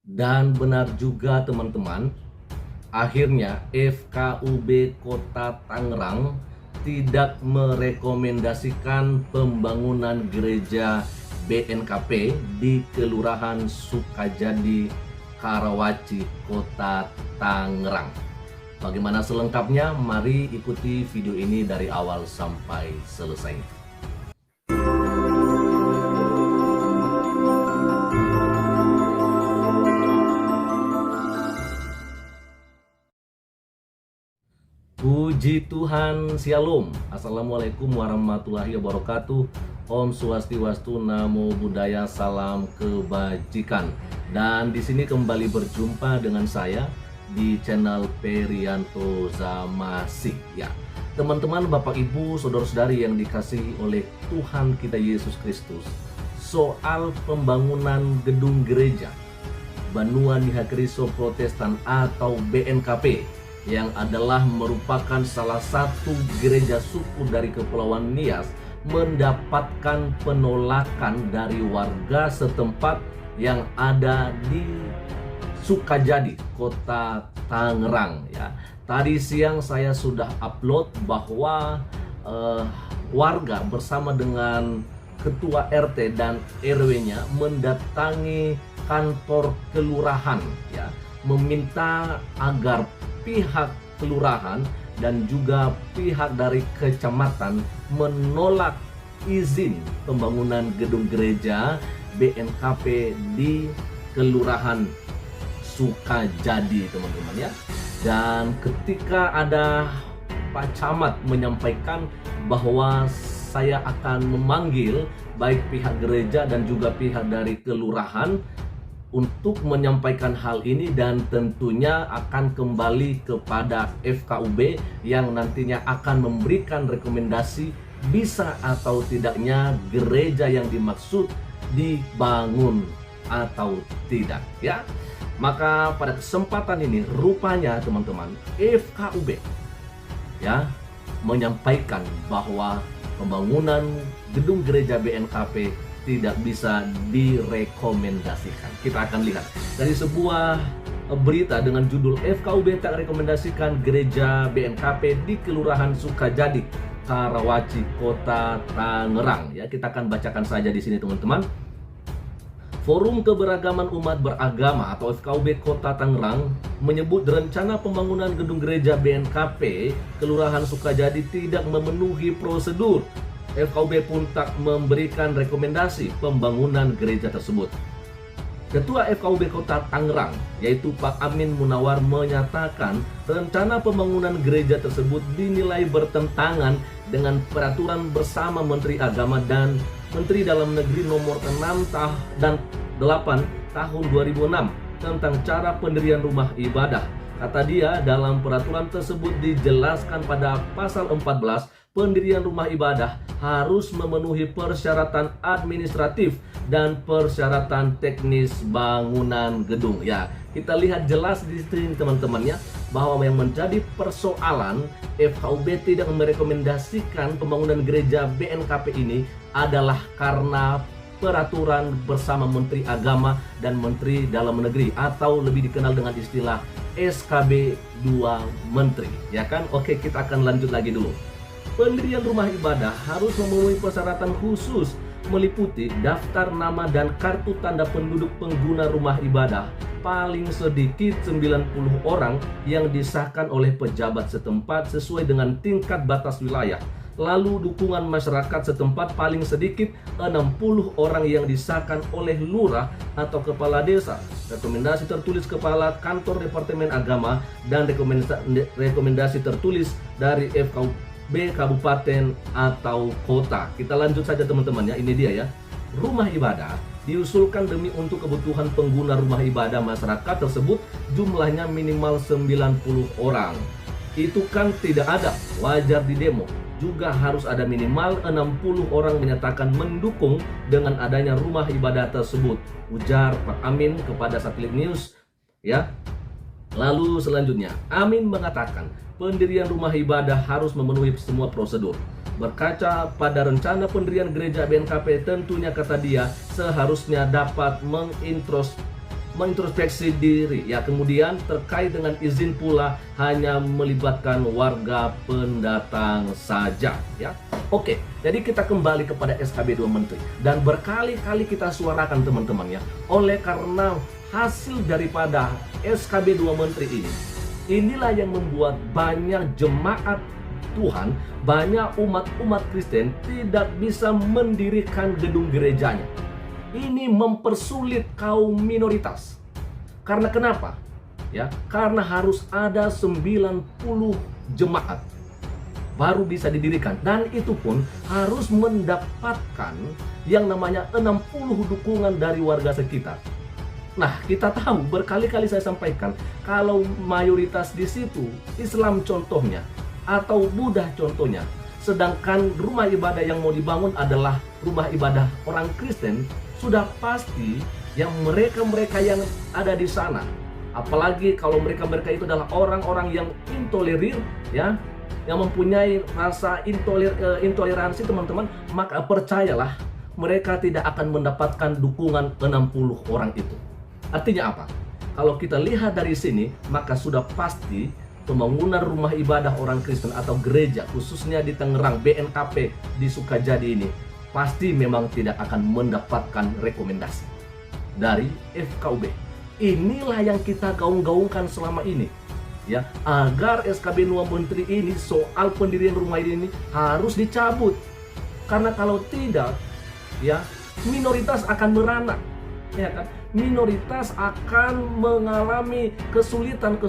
Dan benar juga teman-teman, akhirnya FKUB Kota Tangerang tidak merekomendasikan pembangunan gereja BNKP di Kelurahan Sukajadi, Karawaci, Kota Tangerang. Bagaimana selengkapnya? Mari ikuti video ini dari awal sampai selesai. Puji Tuhan, Shalom. Assalamualaikum warahmatullahi wabarakatuh. Om Swastiwastu, Namo Buddhaya, salam kebajikan. Dan di sini kembali berjumpa dengan saya di channel Perianto Zamasi. Ya, teman-teman, Bapak Ibu, saudara-saudari yang dikasihi oleh Tuhan kita Yesus Kristus, soal pembangunan gedung gereja Banua Niha Kristo Protestan atau BNKP, yang adalah merupakan salah satu gereja suku dari Kepulauan Nias, mendapatkan penolakan dari warga setempat yang ada di Sukajadi, Kota Tangerang. Ya, tadi siang saya sudah upload bahwa warga bersama dengan ketua RT dan RW-nya mendatangi kantor kelurahan, ya, meminta agar pihak kelurahan dan juga pihak dari kecamatan menolak izin pembangunan gedung gereja BNKP di Kelurahan Sukajadi, teman-teman, ya. Dan ketika ada Pak Camat menyampaikan bahwa saya akan memanggil baik pihak gereja dan juga pihak dari kelurahan untuk menyampaikan hal ini, dan tentunya akan kembali kepada FKUB yang nantinya akan memberikan rekomendasi bisa atau tidaknya gereja yang dimaksud dibangun atau tidak, ya. Maka pada kesempatan ini rupanya teman-teman, FKUB, ya, menyampaikan bahwa pembangunan gedung gereja BNKP tidak bisa direkomendasikan. Kita akan lihat dari sebuah berita dengan judul FKUB tak rekomendasikan gereja BNKP di Kelurahan Sukajadi, Karawaci, Kota Tangerang. Ya, kita akan bacakan saja di sini, teman-teman. Forum Keberagaman Umat Beragama atau FKUB Kota Tangerang menyebut rencana pembangunan gedung gereja BNKP Kelurahan Sukajadi tidak memenuhi prosedur. FKUB pun tak memberikan rekomendasi pembangunan gereja tersebut. Ketua FKUB Kota Tangerang, yaitu Pak Amin Munawar, menyatakan rencana pembangunan gereja tersebut dinilai bertentangan dengan peraturan bersama Menteri Agama dan Menteri Dalam Negeri nomor 6 dan 8 tahun 2006 tentang cara pendirian rumah ibadah. Kata dia, dalam peraturan tersebut dijelaskan pada pasal 14, pendirian rumah ibadah harus memenuhi persyaratan administratif dan persyaratan teknis bangunan gedung. Ya, kita lihat jelas di sini, teman-teman, ya, bahwa yang menjadi persoalan FKUB tidak merekomendasikan pembangunan gereja BNKP ini adalah karena peraturan bersama Menteri Agama dan Menteri Dalam Negeri, atau lebih dikenal dengan istilah SKB 2 Menteri, ya kan? Oke, kita akan lanjut lagi dulu. Pendirian rumah ibadah harus memenuhi persyaratan khusus, meliputi daftar nama dan kartu tanda penduduk pengguna rumah ibadah paling sedikit 90 orang yang disahkan oleh pejabat setempat sesuai dengan tingkat batas wilayah. Lalu dukungan masyarakat setempat paling sedikit 60 orang yang disahkan oleh lurah atau kepala desa. Rekomendasi tertulis kepala kantor Departemen Agama dan rekomendasi tertulis dari FKUB kabupaten atau kota. Kita lanjut saja, teman-teman, ya. Ini dia, ya. Rumah ibadah diusulkan demi untuk kebutuhan pengguna rumah ibadah masyarakat tersebut jumlahnya minimal 90 orang. Itu kan tidak ada, wajar di demo. Juga harus ada minimal 60 orang menyatakan mendukung dengan adanya rumah ibadah tersebut, ujar Pak Amin kepada Satelit News, ya. Lalu selanjutnya, Amin mengatakan pendirian rumah ibadah harus memenuhi semua prosedur. Berkaca pada rencana pendirian gereja BNKP, tentunya, kata dia, seharusnya dapat mengintrospeksi diri ya. Kemudian terkait dengan izin pula hanya melibatkan warga pendatang saja ya. Oke, jadi kita kembali kepada SKB 2 Menteri dan berkali-kali kita suarakan teman-teman ya. Oleh karena hasil daripada SKB 2 Menteri ini, inilah yang membuat banyak jemaat Tuhan, banyak umat Kristen tidak bisa mendirikan gedung gerejanya. Ini mempersulit kaum minoritas. Karena kenapa? Ya, karena harus ada 90 jemaat baru bisa didirikan, dan itu pun harus mendapatkan yang namanya 60 dukungan dari warga sekitar. Nah, kita tahu berkali-kali saya sampaikan kalau mayoritas di situ Islam contohnya atau Buddha contohnya, sedangkan rumah ibadah yang mau dibangun adalah rumah ibadah orang Kristen, sudah pasti yang mereka-mereka yang ada di sana, apalagi kalau mereka-mereka itu adalah orang-orang yang intolerir ya, yang mempunyai rasa intoleransi teman-teman, maka percayalah mereka tidak akan mendapatkan dukungan 60 orang itu. Artinya apa? Kalau kita lihat dari sini, maka sudah pasti pembangunan rumah ibadah orang Kristen atau gereja khususnya di Tangerang BNKP di Sukajadi ini pasti memang tidak akan mendapatkan rekomendasi dari FKUB. Inilah yang kita gaung-gaungkan selama ini ya, agar SKB 2 Menteri ini soal pendirian rumah ini harus dicabut. Karena kalau tidak ya, minoritas akan merana ya kan? Minoritas akan mengalami kesulitan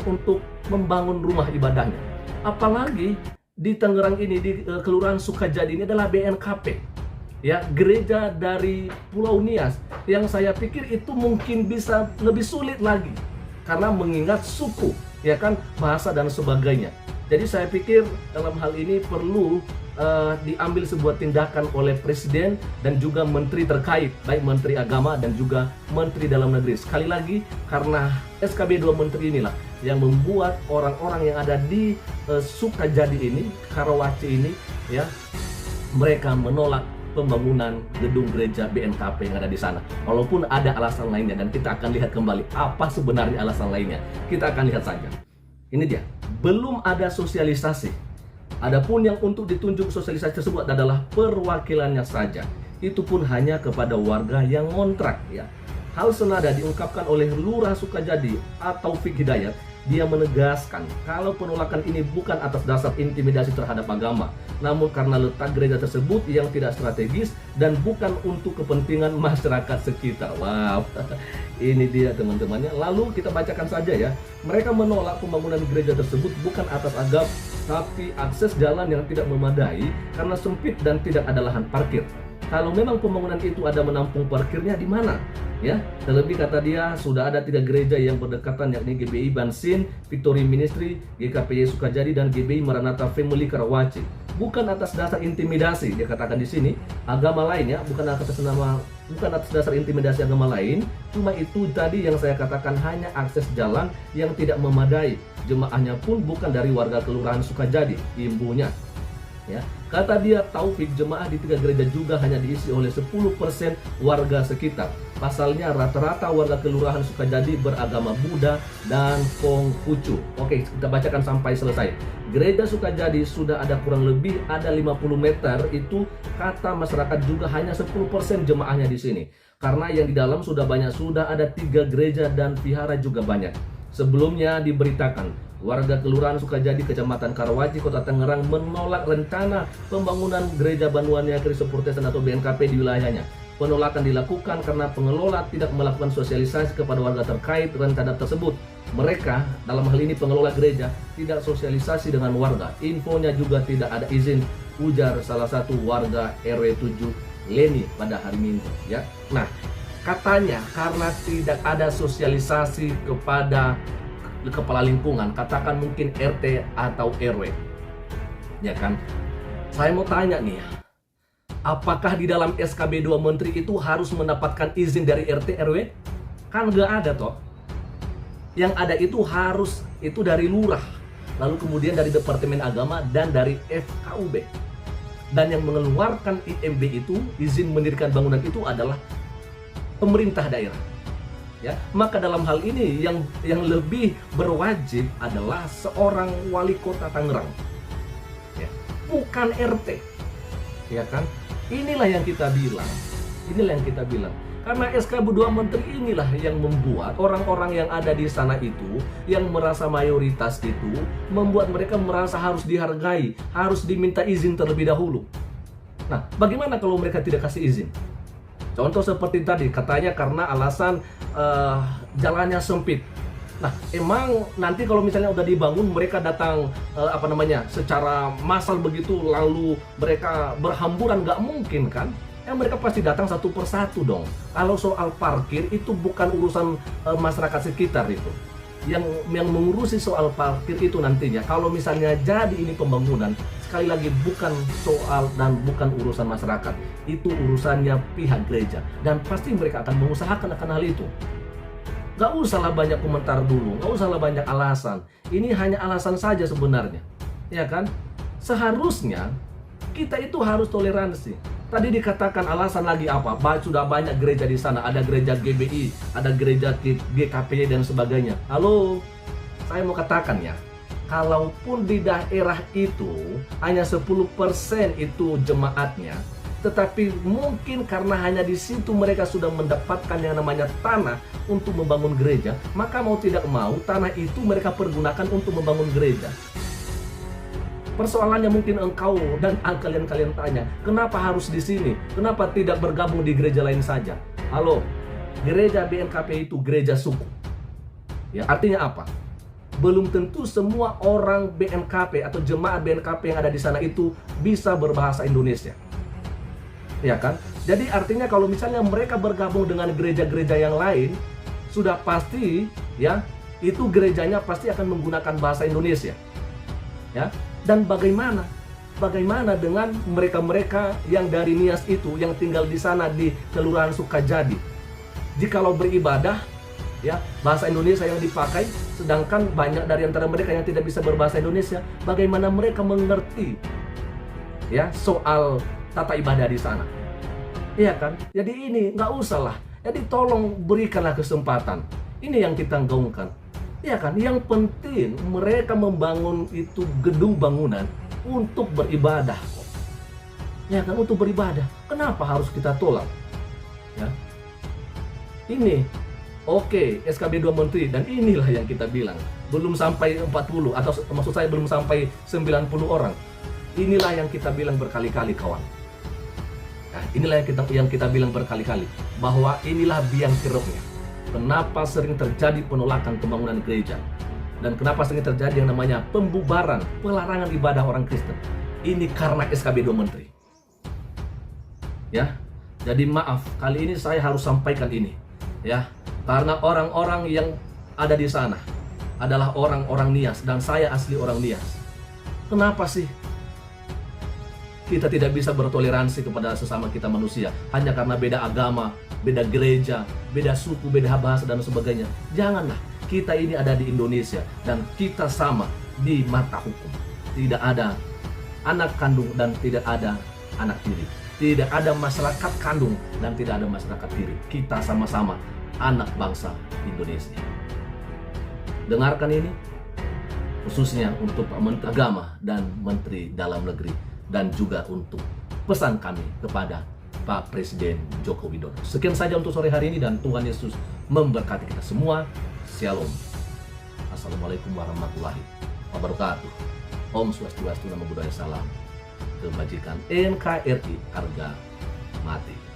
untuk membangun rumah ibadahnya. Apalagi di Tangerang ini, di Kelurahan Sukajadi ini adalah BNKP ya, gereja dari Pulau Nias, yang saya pikir itu mungkin bisa lebih sulit lagi karena mengingat suku ya kan, bahasa dan sebagainya. Jadi saya pikir dalam hal ini perlu diambil sebuah tindakan oleh Presiden dan juga Menteri terkait, baik Menteri Agama dan juga Menteri Dalam Negeri. Sekali lagi, karena SKB 2 Menteri inilah yang membuat orang-orang yang ada di Sukajadi ini, Karawaci ini ya, mereka menolak pembangunan gedung gereja BNKP yang ada di sana. Walaupun ada alasan lainnya, dan kita akan lihat kembali apa sebenarnya alasan lainnya. Kita akan lihat saja. Ini dia, belum ada sosialisasi. Adapun yang untuk ditunjuk sosialisasi tersebut adalah perwakilannya saja. Itu pun hanya kepada warga yang ngontrak ya. Hal senada diungkapkan oleh Lurah Sukajadi atau Taufik Hidayat. Dia menegaskan kalau penolakan ini bukan atas dasar intimidasi terhadap agama, namun karena letak gereja tersebut yang tidak strategis dan bukan untuk kepentingan masyarakat sekitar. Wow, ini dia teman-temannya. Lalu kita bacakan saja ya. Mereka menolak pembangunan gereja tersebut bukan atas agama, tapi akses jalan yang tidak memadai karena sempit dan tidak ada lahan parkir. Kalau memang pembangunan itu ada menampung parkirnya di mana? Ya, terlebih kata dia sudah ada 3 gereja yang berdekatan, yakni GBI Bansin, Victory Ministry, GKPY Sukajadi dan GBI Maranatha Family Karawaci. Bukan atas dasar intimidasi, dia katakan di sini, agama lain ya, bukan atas dasar intimidasi agama lain. Cuma itu tadi yang saya katakan, hanya akses jalan yang tidak memadai. Jemaahnya pun bukan dari warga Kelurahan Sukajadi, imbunya. Ya, kata dia Taufik, jemaah di 3 gereja juga hanya diisi oleh 10% warga sekitar. Pasalnya rata-rata warga Kelurahan Sukajadi beragama Buddha dan Konghucu. Oke, kita bacakan sampai selesai. Gereja Sukajadi sudah ada kurang lebih ada 50 meter, itu kata masyarakat juga hanya 10% jemaahnya di sini. Karena yang di dalam sudah banyak, sudah ada 3 gereja dan vihara juga banyak. Sebelumnya diberitakan warga Kelurahan Sukajadi, Kecamatan Karawaci, Kota Tangerang menolak rencana pembangunan gereja Banuania Kristus Protestan atau BNKP di wilayahnya. Penolakan dilakukan karena pengelola tidak melakukan sosialisasi kepada warga terkait rencana tersebut. Mereka, dalam hal ini pengelola gereja, tidak sosialisasi dengan warga. Infonya juga tidak ada izin, ujar salah satu warga RW 7 Leni pada hari Minggu ya. Nah, katanya karena tidak ada sosialisasi kepada kepala lingkungan, katakan mungkin RT atau RW ya kan. Saya mau tanya nih ya, apakah di dalam SKB 2 Menteri itu harus mendapatkan izin dari RT RW? Kan nggak ada toh. Yang ada itu harus itu dari lurah, lalu kemudian dari Departemen Agama dan dari FKUB. Dan yang mengeluarkan IMB itu, izin mendirikan bangunan itu, adalah pemerintah daerah. Ya, maka dalam hal ini yang lebih berwajib adalah seorang wali kota Tangerang, ya, bukan RT, ya kan? Inilah yang kita bilang, karena SKB 2 Menteri inilah yang membuat orang-orang yang ada di sana itu, yang merasa mayoritas itu, membuat mereka merasa harus dihargai, harus diminta izin terlebih dahulu. Nah, bagaimana kalau mereka tidak kasih izin? Contoh seperti tadi, katanya karena alasan jalannya sempit. Nah, emang nanti kalau misalnya udah dibangun, mereka datang secara massal begitu, lalu mereka berhamburan, nggak mungkin kan? Mereka pasti datang satu persatu dong. Kalau soal parkir itu bukan urusan masyarakat sekitar itu. Yang mengurusi soal parkir itu nantinya, kalau misalnya jadi ini pembangunan, sekali lagi bukan soal dan bukan urusan masyarakat, itu urusannya pihak gereja, dan pasti mereka akan mengusahakan akan hal itu. Gak usahlah banyak komentar dulu, gak usahlah banyak alasan. Ini hanya alasan saja sebenarnya, ya kan? Seharusnya kita itu harus toleransi. Tadi dikatakan alasan lagi apa? Sudah banyak gereja di sana, ada gereja GBI, ada gereja GKP dan sebagainya. Halo, saya mau katakan ya, kalaupun di daerah itu hanya 10% itu jemaatnya, tetapi mungkin karena hanya di situ mereka sudah mendapatkan yang namanya tanah untuk membangun gereja, maka mau tidak mau tanah itu mereka pergunakan untuk membangun gereja. Persoalannya mungkin engkau dan kalian tanya, kenapa harus di sini? Kenapa tidak bergabung di gereja lain saja? Halo, gereja BNKP itu gereja suku. Ya, artinya apa? Belum tentu semua orang BNKP atau jemaat BNKP yang ada di sana itu bisa berbahasa Indonesia. Ya kan? Jadi artinya kalau misalnya mereka bergabung dengan gereja-gereja yang lain, sudah pasti ya, itu gerejanya pasti akan menggunakan bahasa Indonesia. Ya. Dan bagaimana dengan mereka-mereka yang dari Nias itu, yang tinggal di sana di Kelurahan Sukajadi? Jikalau beribadah, ya, bahasa Indonesia yang dipakai, sedangkan banyak dari antara mereka yang tidak bisa berbahasa Indonesia, bagaimana mereka mengerti ya soal tata ibadah di sana? Iya kan? Jadi ini nggak usah lah. Jadi tolong berikanlah kesempatan. Ini yang kita gaungkan. Ya kan, yang penting mereka membangun itu gedung bangunan untuk beribadah. Ya kan, untuk beribadah. Kenapa harus kita tolak? Ya. Ini oke, SKB 2 Menteri, dan inilah yang kita bilang. Belum sampai 40 atau maksud saya belum sampai 90 orang. Inilah yang kita bilang berkali-kali, kawan. Nah, inilah yang kita bilang berkali-kali, bahwa inilah biang keroknya. Kenapa sering terjadi penolakan pembangunan gereja, dan kenapa sering terjadi yang namanya pembubaran, pelarangan ibadah orang Kristen? Ini karena SKB 2 Menteri. Ya, jadi maaf, kali ini saya harus sampaikan ini, ya, karena orang-orang yang ada di sana adalah orang-orang Nias, dan saya asli orang Nias. Kenapa sih kita tidak bisa bertoleransi kepada sesama kita manusia hanya karena beda agama, beda gereja, beda suku, beda bahasa dan sebagainya? Janganlah. Kita ini ada di Indonesia dan kita sama di mata hukum. Tidak ada anak kandung dan tidak ada anak tiri. Tidak ada masyarakat kandung dan tidak ada masyarakat tiri. Kita sama-sama anak bangsa Indonesia. Dengarkan ini, khususnya untuk Pak Menteri Agama dan Menteri Dalam Negeri, dan juga untuk pesan kami kepada Pak Presiden Joko Widodo. Sekian saja untuk sore hari ini, dan Tuhan Yesus memberkati kita semua. Shalom. Assalamualaikum warahmatullahi wabarakatuh. Om Swastiastu, Namo Buddhaya, Salam Kebajikan. NKRI harga mati.